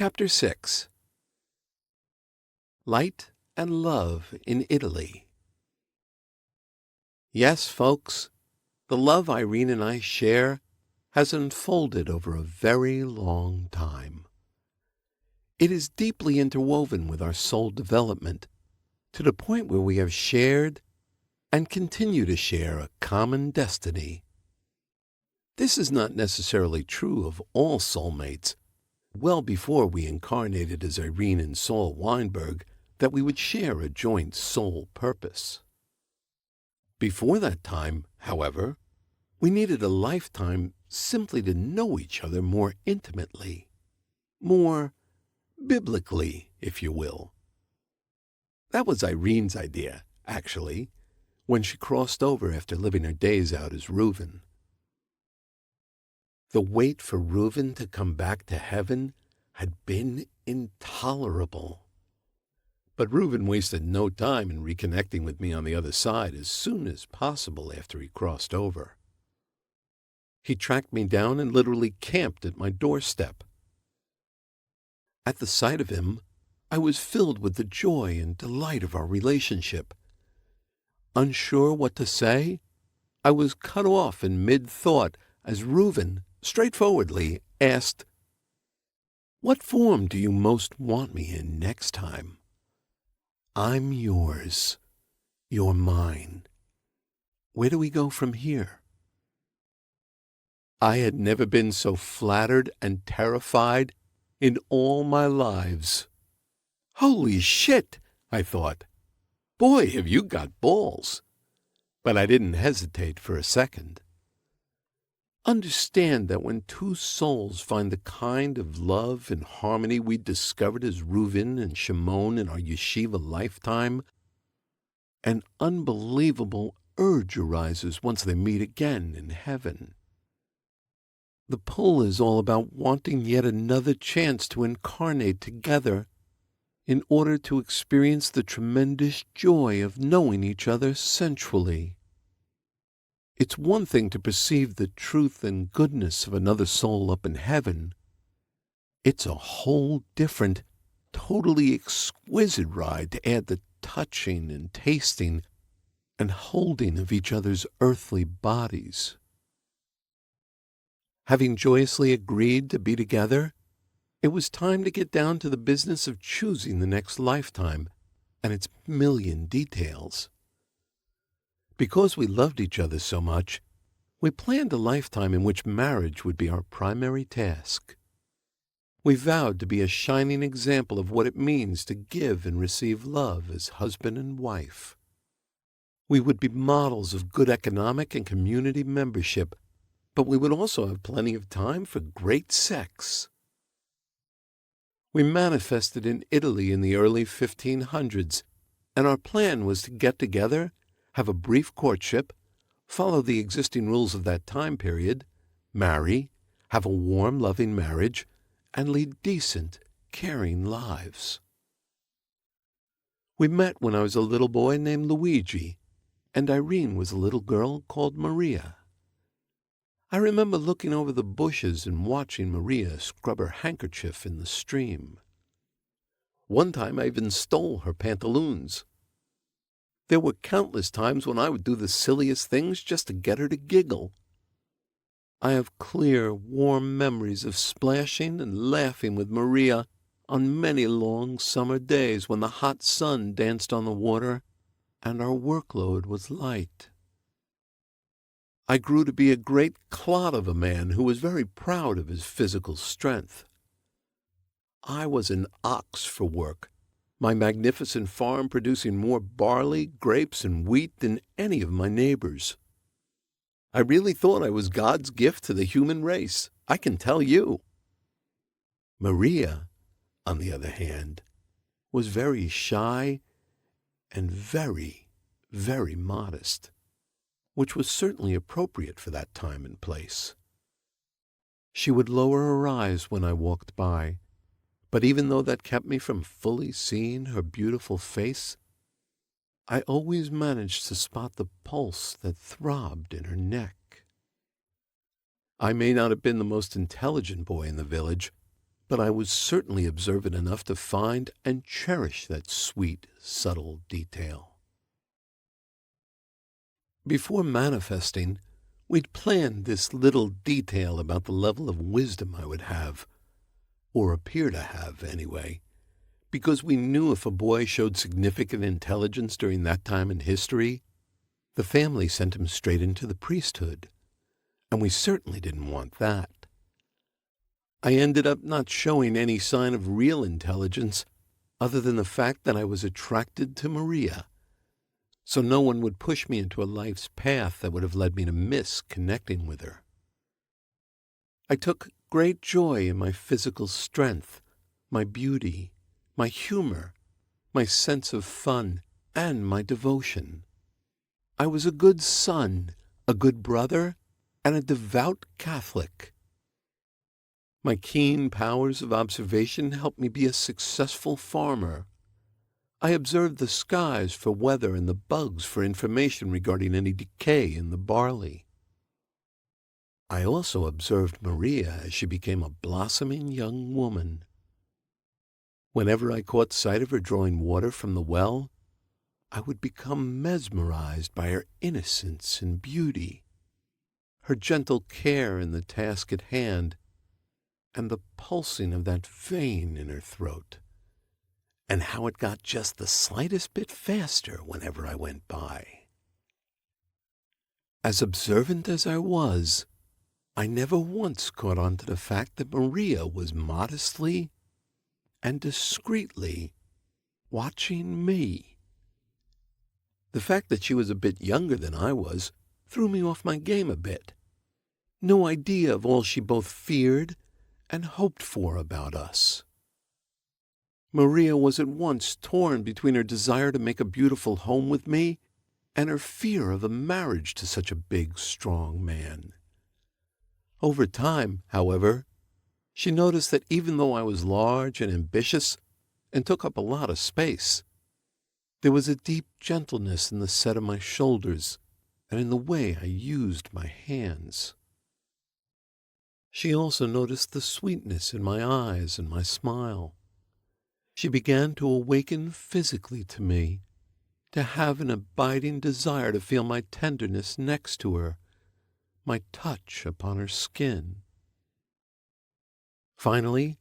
Chapter 6. Light and Love in Italy. Yes, folks, the love Irene and I share has unfolded over a very long time. It is deeply interwoven with our soul development, to the point where we have shared and continue to share a common destiny. This is not necessarily true of all soulmates. Well before we incarnated as Irene and Saul Weinberg, that we would share a joint soul purpose. Before that time, however, we needed a lifetime simply to know each other more intimately, more biblically, if you will. That was Irene's idea, actually, when she crossed over after living her days out as Reuven. The wait for Reuven to come back to heaven had been intolerable. But Reuven wasted no time in reconnecting with me on the other side as soon as possible after he crossed over. He tracked me down and literally camped at my doorstep. At the sight of him, I was filled with the joy and delight of our relationship. Unsure what to say, I was cut off in mid-thought as Reuven straightforwardly asked, "What form do you most want me in next time? I'm yours. You're mine. Where do we go from here?" I had never been so flattered and terrified in all my lives. Holy shit, I thought. Boy, have you got balls. But I didn't hesitate for a second. Understand that when two souls find the kind of love and harmony we discovered as Reuven and Shimon in our yeshiva lifetime, an unbelievable urge arises once they meet again in heaven. The pull is all about wanting yet another chance to incarnate together in order to experience the tremendous joy of knowing each other sensually. It's one thing to perceive the truth and goodness of another soul up in heaven. It's a whole different, totally exquisite ride to add the touching and tasting and holding of each other's earthly bodies. Having joyously agreed to be together, it was time to get down to the business of choosing the next lifetime and its million details. Because we loved each other so much, we planned a lifetime in which marriage would be our primary task. We vowed to be a shining example of what it means to give and receive love as husband and wife. We would be models of good economic and community membership, but we would also have plenty of time for great sex. We manifested in Italy in the early 1500s, and our plan was to get together, have a brief courtship, follow the existing rules of that time period, marry, have a warm, loving marriage, and lead decent, caring lives. We met when I was a little boy named Luigi, and Irene was a little girl called Maria. I remember looking over the bushes and watching Maria scrub her handkerchief in the stream. One time I even stole her pantaloons. There were countless times when I would do the silliest things just to get her to giggle. I have clear, warm memories of splashing and laughing with Maria on many long summer days when the hot sun danced on the water and our workload was light. I grew to be a great clod of a man who was very proud of his physical strength. I was an ox for work, my magnificent farm producing more barley, grapes, and wheat than any of my neighbors. I really thought I was God's gift to the human race, I can tell you. Maria, on the other hand, was very shy and very, very modest, which was certainly appropriate for that time and place. She would lower her eyes when I walked by, but even though that kept me from fully seeing her beautiful face, I always managed to spot the pulse that throbbed in her neck. I may not have been the most intelligent boy in the village, but I was certainly observant enough to find and cherish that sweet, subtle detail. Before manifesting, we'd planned this little detail about the level of wisdom I would have, or appear to have anyway, because we knew if a boy showed significant intelligence during that time in history, the family sent him straight into the priesthood, and we certainly didn't want that. I ended up not showing any sign of real intelligence other than the fact that I was attracted to Maria, so no one would push me into a life's path that would have led me to miss connecting with her. I took great joy in my physical strength, my beauty, my humor, my sense of fun, and my devotion. I was a good son, a good brother, and a devout Catholic. My keen powers of observation helped me be a successful farmer. I observed the skies for weather and the bugs for information regarding any decay in the barley. I also observed Maria as she became a blossoming young woman. Whenever I caught sight of her drawing water from the well, I would become mesmerized by her innocence and beauty, her gentle care in the task at hand, and the pulsing of that vein in her throat, and how it got just the slightest bit faster whenever I went by. As observant as I was, I never once caught on to the fact that Maria was modestly and discreetly watching me. The fact that she was a bit younger than I was threw me off my game a bit. No idea of all she both feared and hoped for about us. Maria was at once torn between her desire to make a beautiful home with me and her fear of a marriage to such a big, strong man. Over time, however, she noticed that even though I was large and ambitious and took up a lot of space, there was a deep gentleness in the set of my shoulders and in the way I used my hands. She also noticed the sweetness in my eyes and my smile. She began to awaken physically to me, to have an abiding desire to feel my tenderness next to her, my touch upon her skin. Finally,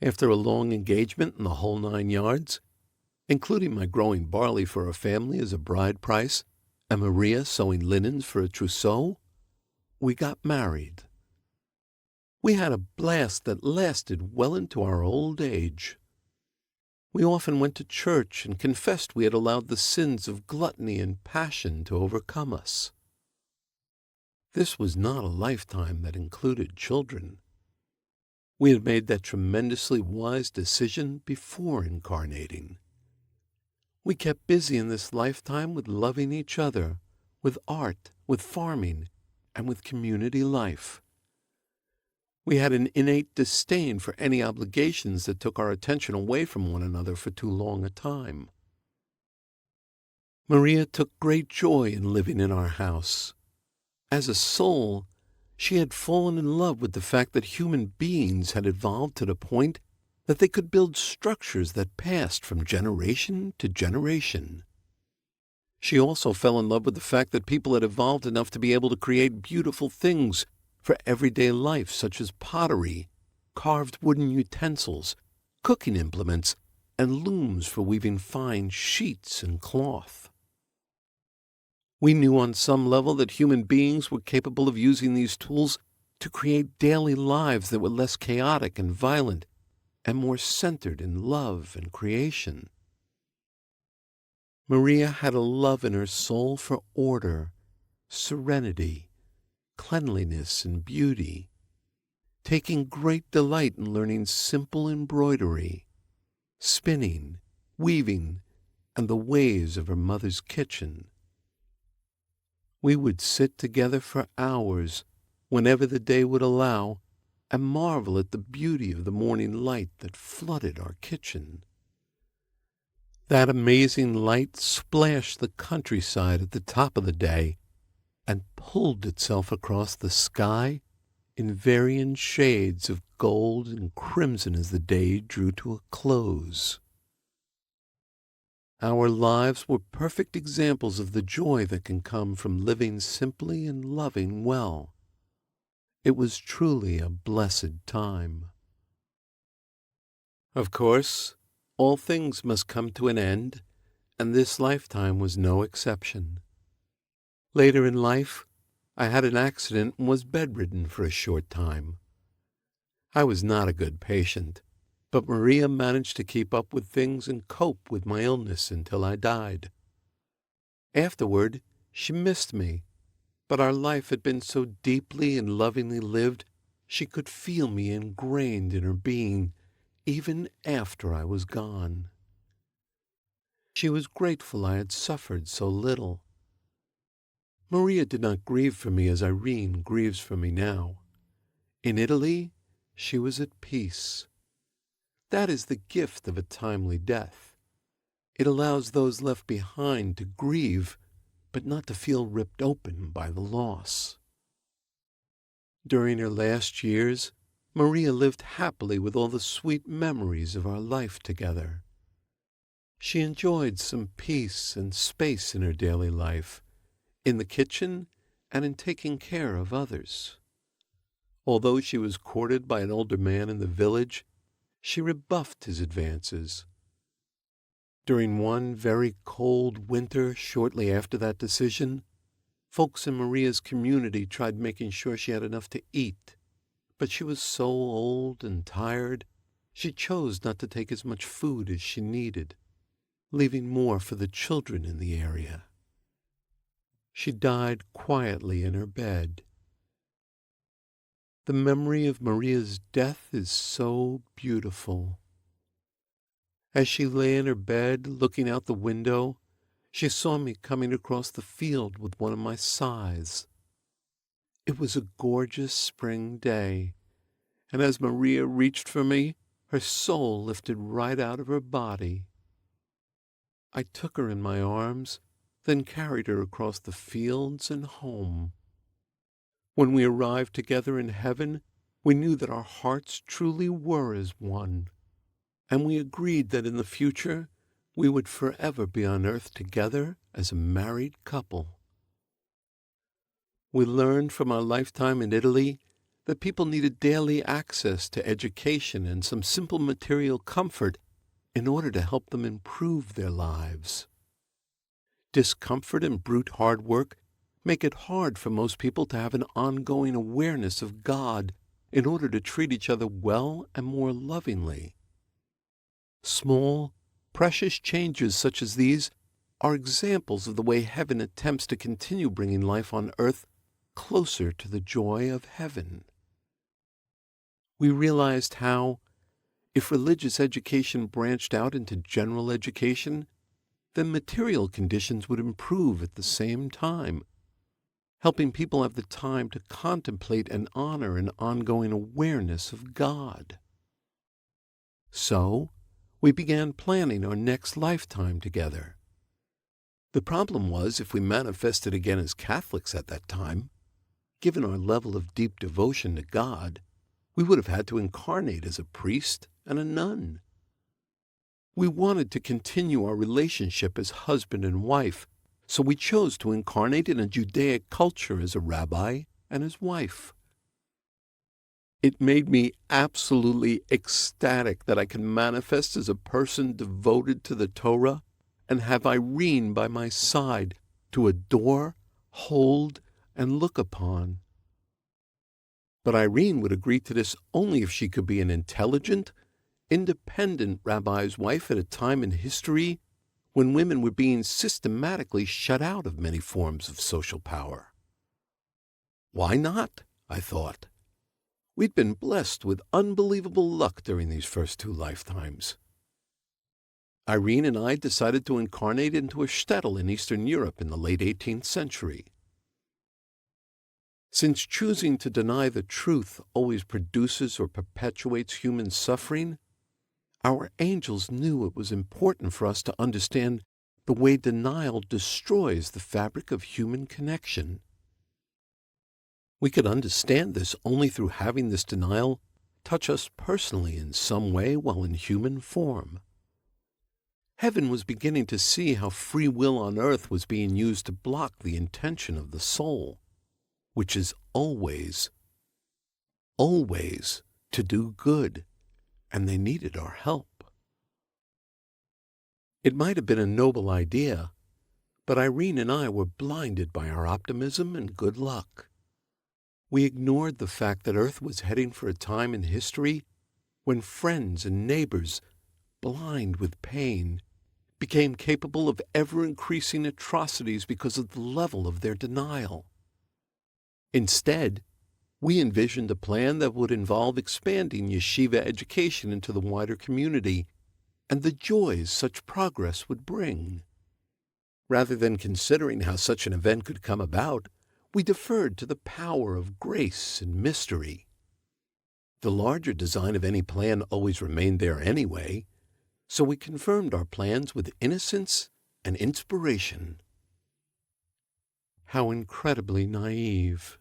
after a long engagement in the whole 9 yards, including my growing barley for a family as a bride price and Maria sewing linens for a trousseau, we got married. We had a blast that lasted well into our old age. We often went to church and confessed we had allowed the sins of gluttony and passion to overcome us. This was not a lifetime that included children. We had made that tremendously wise decision before incarnating. We kept busy in this lifetime with loving each other, with art, with farming, and with community life. We had an innate disdain for any obligations that took our attention away from one another for too long a time. Maria took great joy in living in our house. As a soul, she had fallen in love with the fact that human beings had evolved to the point that they could build structures that passed from generation to generation. She also fell in love with the fact that people had evolved enough to be able to create beautiful things for everyday life, such as pottery, carved wooden utensils, cooking implements, and looms for weaving fine sheets and cloth. We knew on some level that human beings were capable of using these tools to create daily lives that were less chaotic and violent and more centered in love and creation. Maria had a love in her soul for order, serenity, cleanliness, and beauty, taking great delight in learning simple embroidery, spinning, weaving, and the ways of her mother's kitchen. We would sit together for hours, whenever the day would allow, and marvel at the beauty of the morning light that flooded our kitchen. That amazing light splashed the countryside at the top of the day and pulled itself across the sky in varying shades of gold and crimson as the day drew to a close. Our lives were perfect examples of the joy that can come from living simply and loving well. It was truly a blessed time. Of course, all things must come to an end, and this lifetime was no exception. Later in life, I had an accident and was bedridden for a short time. I was not a good patient, but Maria managed to keep up with things and cope with my illness until I died. Afterward, she missed me, but our life had been so deeply and lovingly lived, she could feel me ingrained in her being, even after I was gone. She was grateful I had suffered so little. Maria did not grieve for me as Irene grieves for me now. In Italy, she was at peace. That is the gift of a timely death. It allows those left behind to grieve, but not to feel ripped open by the loss. During her last years, Maria lived happily with all the sweet memories of our life together. She enjoyed some peace and space in her daily life, in the kitchen and in taking care of others. Although she was courted by an older man in the village, she rebuffed his advances. During one very cold winter shortly after that decision, folks in Maria's community tried making sure she had enough to eat, but she was so old and tired, she chose not to take as much food as she needed, leaving more for the children in the area. She died quietly in her bed. The memory of Maria's death is so beautiful. As she lay in her bed, looking out the window, she saw me coming across the field with one of my scythes. It was a gorgeous spring day, and as Maria reached for me, her soul lifted right out of her body. I took her in my arms, then carried her across the fields and home. When we arrived together in heaven, we knew that our hearts truly were as one, and we agreed that in the future we would forever be on earth together as a married couple. We learned from our lifetime in Italy that people needed daily access to education and some simple material comfort in order to help them improve their lives. Discomfort and brute hard work make it hard for most people to have an ongoing awareness of God in order to treat each other well and more lovingly. Small, precious changes such as these are examples of the way heaven attempts to continue bringing life on earth closer to the joy of heaven. We realized how, if religious education branched out into general education, then material conditions would improve at the same time, helping people have the time to contemplate and honor an ongoing awareness of God. So, we began planning our next lifetime together. The problem was, if we manifested again as Catholics at that time, given our level of deep devotion to God, we would have had to incarnate as a priest and a nun. We wanted to continue our relationship as husband and wife, so we chose to incarnate in a Judaic culture as a rabbi and his wife. It made me absolutely ecstatic that I could manifest as a person devoted to the Torah and have Irene by my side to adore, hold, and look upon. But Irene would agree to this only if she could be an intelligent, independent rabbi's wife at a time in history when women were being systematically shut out of many forms of social power. Why not? I thought. We'd been blessed with unbelievable luck during these first 2 lifetimes. Irene and I decided to incarnate into a shtetl in Eastern Europe in the late 18th century. Since choosing to deny the truth always produces or perpetuates human suffering, our angels knew it was important for us to understand the way denial destroys the fabric of human connection. We could understand this only through having this denial touch us personally in some way while in human form. Heaven was beginning to see how free will on earth was being used to block the intention of the soul, which is always, always to do good, and they needed our help. It might have been a noble idea, but Irene and I were blinded by our optimism and good luck. We ignored the fact that Earth was heading for a time in history when friends and neighbors, blind with pain, became capable of ever-increasing atrocities because of the level of their denial. Instead, we envisioned a plan that would involve expanding yeshiva education into the wider community and the joys such progress would bring. Rather than considering how such an event could come about, we deferred to the power of grace and mystery. The larger design of any plan always remained there anyway, so we confirmed our plans with innocence and inspiration. How incredibly naive.